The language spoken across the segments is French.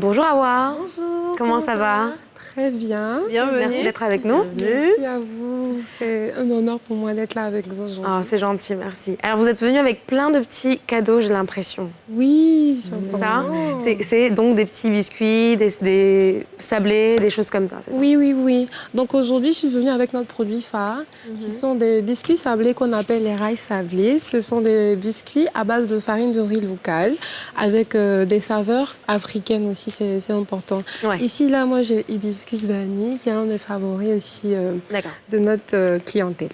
Bonjour Awa. Bonjour. Comment ça va? Très bien. Bienvenue. Merci d'être avec nous. Merci à vous. C'est un honneur pour moi d'être là avec vous aujourd'hui. Oh, c'est gentil, merci. Alors vous êtes venu avec plein de petits cadeaux, j'ai l'impression. Oui, c'est Ça, important. c'est donc des petits biscuits, des sablés, des choses comme ça, c'est ça? Oui. Donc aujourd'hui, je suis venue avec notre produit phare, qui sont des biscuits sablés qu'on appelle les rails sablés. Ce sont des biscuits à base de farine de riz locale, avec des saveurs africaines aussi, c'est important. Ouais. Ici, là, moi, j'ai hibiscus vanille, qui est l'un des favoris aussi D'accord. de notre clientèle.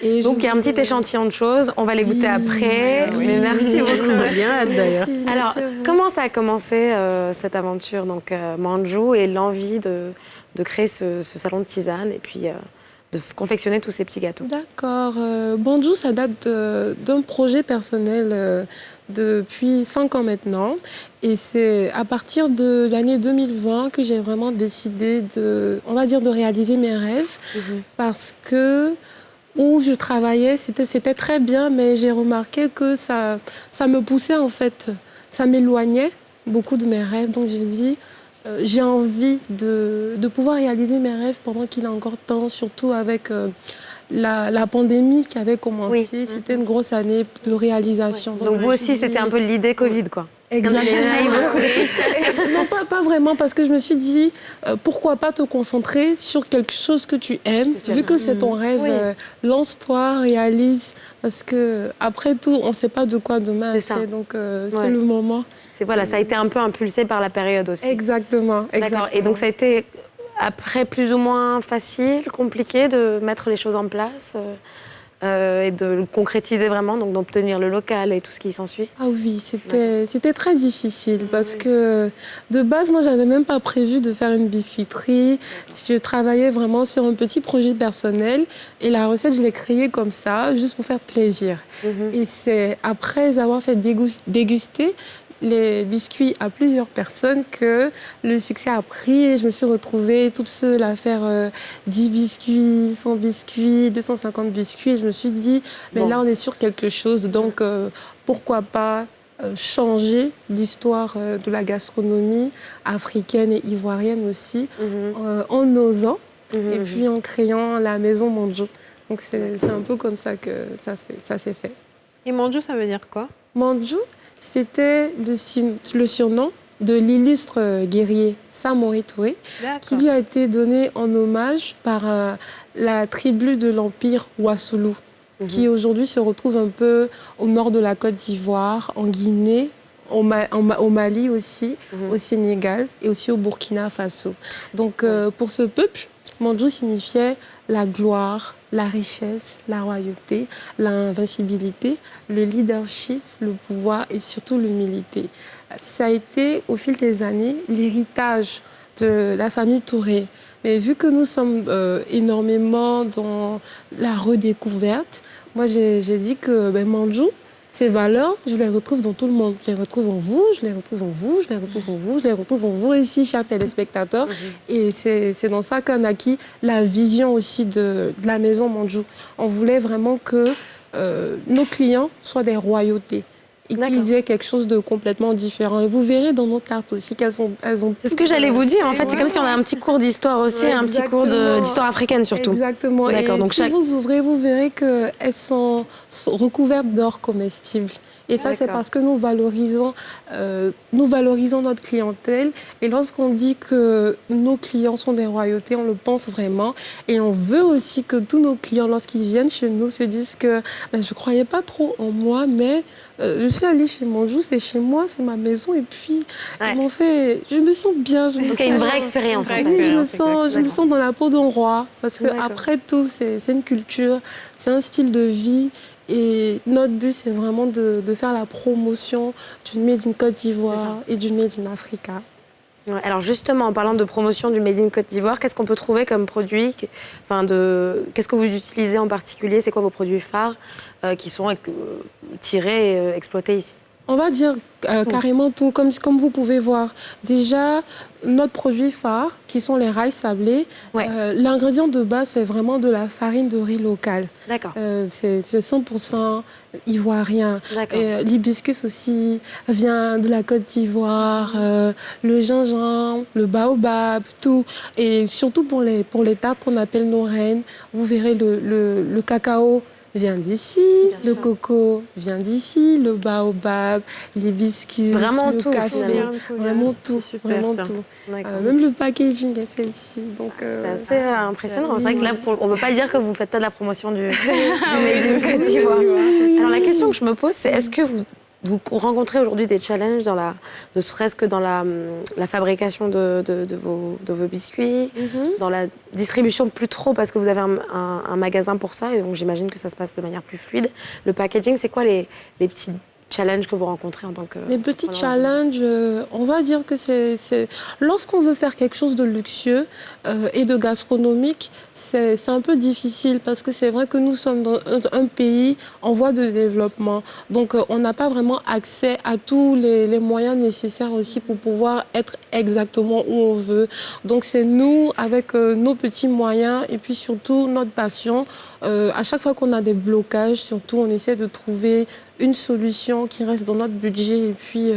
Et Donc il y a un petit échantillon de choses, on va les goûter après, mais merci beaucoup. On a bien hâte d'ailleurs. Alors, comment ça a commencé cette aventure, donc Manju, et l'envie de créer ce salon de tisane et puis de confectionner tous ces petits gâteaux? D'accord. Bonjour, ça date d'un projet personnel depuis 5 ans maintenant. Et c'est à partir de l'année 2020 que j'ai vraiment décidé de réaliser mes rêves. Parce que où je travaillais, c'était très bien, mais j'ai remarqué que ça me poussait en fait. Ça m'éloignait beaucoup de mes rêves. Donc j'ai dit, j'ai envie de pouvoir réaliser mes rêves pendant qu'il est encore temps, surtout avec la pandémie qui avait commencé. Oui. C'était une grosse année de réalisation. Donc vous aussi, c'était un peu l'idée Covid, quoi. Exactement. Non, pas vraiment, parce que je me suis dit, pourquoi pas te concentrer sur quelque chose que tu aimes, vu que c'est ton rêve, lance-toi, réalise, parce que après tout, on ne sait pas de quoi demain est fait, donc c'est le moment. Voilà, ça a été un peu impulsé par la période aussi. Exactement. D'accord. Et donc ça a été après plus ou moins facile, compliqué de mettre les choses en place et de le concrétiser vraiment, donc d'obtenir le local et tout ce qui s'ensuit? Ah oui, c'était très difficile parce que de base, moi, j'avais même pas prévu de faire une biscuiterie. Je travaillais vraiment sur un petit projet personnel et la recette, je l'ai créée comme ça, juste pour faire plaisir. Et c'est après avoir fait déguster les biscuits à plusieurs personnes que le succès a pris et je me suis retrouvée toute seule à faire 10 biscuits, 100 biscuits, 250 biscuits et je me suis dit, mais là on est sur quelque chose, donc pourquoi pas changer l'histoire de la gastronomie africaine et ivoirienne aussi en osant et puis en créant la maison Manju. Donc c'est un peu comme ça que ça s'est fait. Et Manju, ça veut dire quoi? Manju, c'était le surnom de l'illustre guerrier Samori Touré, qui lui a été donné en hommage par la tribu de l'Empire Wassoulou, qui aujourd'hui se retrouve un peu au nord de la Côte d'Ivoire, en Guinée, au Mali aussi, au Sénégal et aussi au Burkina Faso. Donc pour ce peuple, Manju signifiait la gloire, la richesse, la royauté, l'invincibilité, le leadership, le pouvoir et surtout l'humilité. Ça a été, au fil des années, l'héritage de la famille Touré. Mais vu que nous sommes énormément dans la redécouverte, moi j'ai dit que Manju, ces valeurs, je les retrouve dans tout le monde. Je les retrouve en vous, je les retrouve en vous, je les retrouve en vous, je les retrouve en vous ici, chers téléspectateurs. Et c'est dans ça qu'on a acquis la vision aussi de la maison Manju. On voulait vraiment que nos clients soient des royautés. Utiliser quelque chose de complètement différent. Et vous verrez dans nos cartes aussi qu'elles ont... C'est ce que j'allais vous dire, en fait. C'est comme si on a un petit cours d'histoire aussi, un petit cours d'histoire africaine surtout. Exactement. D'accord, et donc si vous ouvrez, vous verrez qu'elles sont recouvertes d'or comestible. Et ça, c'est parce que nous valorisons notre clientèle. Et lorsqu'on dit que nos clients sont des royautés, on le pense vraiment. Et on veut aussi que tous nos clients, lorsqu'ils viennent chez nous, se disent que je ne croyais pas trop en moi, mais je suis allée chez Manju, c'est chez moi, c'est ma maison. Et puis, ils m'ont fait... Je me sens bien. Donc, il y a une vraie expérience, en fait. Oui, je me sens dans la peau d'un roi. Parce qu'après tout, c'est une culture, c'est un style de vie. Et notre but, c'est vraiment de faire la promotion d'une Made in Côte d'Ivoire et d'une Made in Africa. Ouais, alors justement, en parlant de promotion du Made in Côte d'Ivoire, qu'est-ce qu'on peut trouver comme produit? Qu'est-ce que vous utilisez en particulier? C'est quoi vos produits phares qui sont tirés et exploités ici? On va dire carrément tout, comme vous pouvez voir. Déjà, notre produit phare, qui sont les rails sablés, l'ingrédient de base, c'est vraiment de la farine de riz locale. D'accord. C'est 100% ivoirien. L'hibiscus aussi vient de la Côte d'Ivoire, le gingembre, le baobab, tout. Et surtout pour les tartes qu'on appelle nos reines, vous verrez le cacao vient d'ici, le coco vient d'ici, le baobab, l'hibiscus, vraiment le tout, café, vraiment tout, vraiment tout. Même le packaging est fait ici. C'est assez impressionnant. C'est vrai que là, on ne peut pas dire que vous ne faites pas de la promotion du Made in Côte d'Ivoire. Alors la question que je me pose, c'est est-ce que vous rencontrez aujourd'hui des challenges ne serait-ce que dans la fabrication de vos biscuits, dans la distribution plus trop parce que vous avez un magasin pour ça et donc j'imagine que ça se passe de manière plus fluide. Le packaging, c'est quoi les petits challenges que vous rencontrez en tant que... Les petits challenges, on va dire que c'est... Lorsqu'on veut faire quelque chose de luxueux et de gastronomique, c'est un peu difficile parce que c'est vrai que nous sommes dans un pays en voie de développement. Donc, on n'a pas vraiment accès à tous les moyens nécessaires aussi pour pouvoir être exactement où on veut. Donc, c'est nous, avec nos petits moyens et puis surtout notre passion, à chaque fois qu'on a des blocages, surtout, on essaie de trouver une solution qui reste dans notre budget et puis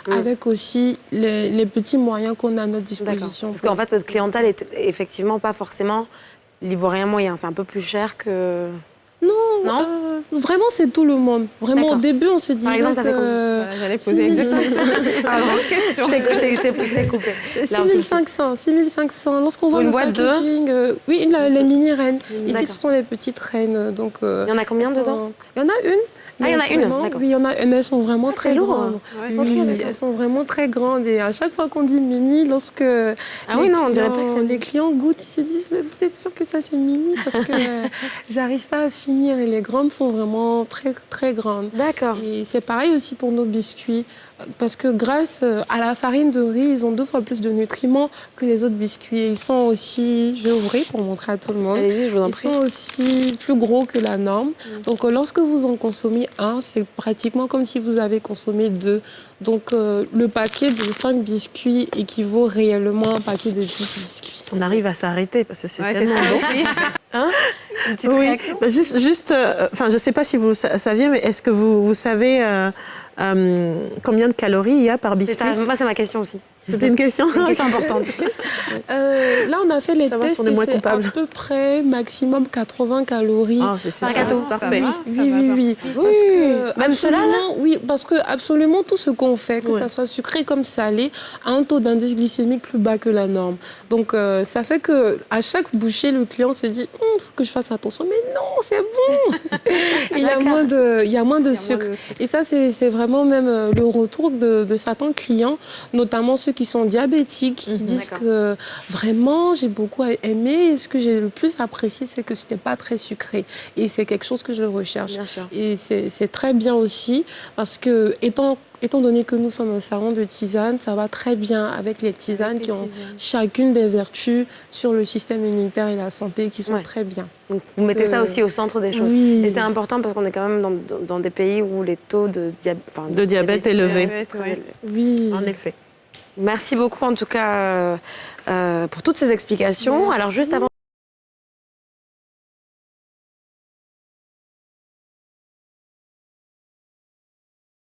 avec aussi les petits moyens qu'on a à notre disposition. Parce qu'en fait, votre clientèle est effectivement pas forcément l'ivoirien moyen. C'est un peu plus cher que... Non, vraiment, c'est tout le monde. Vraiment, au début, on se disait Par exemple, ça fait combien? J'allais poser exactement une question. Je t'ai coupé. 6500. Lorsqu'on voit le packaging... oui, les mini-reines. Ici, ce sont les petites reines. Donc, il y en a combien dedans? Il y en a une. Ah, il y en a une, d'accord. Oui, il y en a une, elles sont vraiment très grandes. Oui, elles sont vraiment très grandes. Et à chaque fois qu'on dit mini, lorsque on dirait pas que c'est les clients goûtent, ils se disent, mais vous êtes sûr que ça c'est mini? Parce que j'arrive pas à finir. Et les grandes sont vraiment très, très grandes. D'accord. Et c'est pareil aussi pour nos biscuits. Parce que grâce à la farine de riz, ils ont 2 fois plus de nutriments que les autres biscuits. Ils sont aussi, je vais ouvrir pour montrer à tout le monde. Allez-y, je vous en prie. Ils sont aussi plus gros que la norme. Donc lorsque vous en consommez un, c'est pratiquement comme si vous avez consommé 2. Donc le paquet de 5 biscuits équivaut réellement à un paquet de 10 biscuits. On arrive à s'arrêter parce que c'est tellement bon. Hein? Une petite réaction? Juste, je ne sais pas si vous saviez, mais est-ce que vous savez combien de calories il y a par biscuit? Moi, c'est ma question aussi. C'était une question? C'est une question importante. Là, on a fait les tests et c'est à peu près maximum 80 calories par gâteau. Parfait. Oui. Parce que même cela, là? Oui, parce que absolument tout ce qu'on fait, que ça soit sucré comme salé, a un taux d'indice glycémique plus bas que la norme. Donc, ça fait qu'à chaque bouchée, le client se dit « faut que je fasse attention. » Mais non, c'est bon. Il y a moins de sucre. Et ça, c'est vraiment même le retour de certains clients, notamment ceux qui sont diabétiques, qui disent que vraiment, j'ai beaucoup aimé. Et ce que j'ai le plus apprécié, c'est que c'était pas très sucré. Et c'est quelque chose que je recherche. Bien sûr. Et c'est très bien aussi, parce que étant donné que nous sommes un salon de tisanes, ça va très bien avec les tisanes qui ont chacune des vertus sur le système immunitaire et la santé qui sont très bien. Donc vous mettez ça aussi au centre des choses. Oui. Et c'est important parce qu'on est quand même dans des pays où les taux de diabète élevés. Oui. En effet. Merci beaucoup en tout cas pour toutes ces explications. Alors juste avant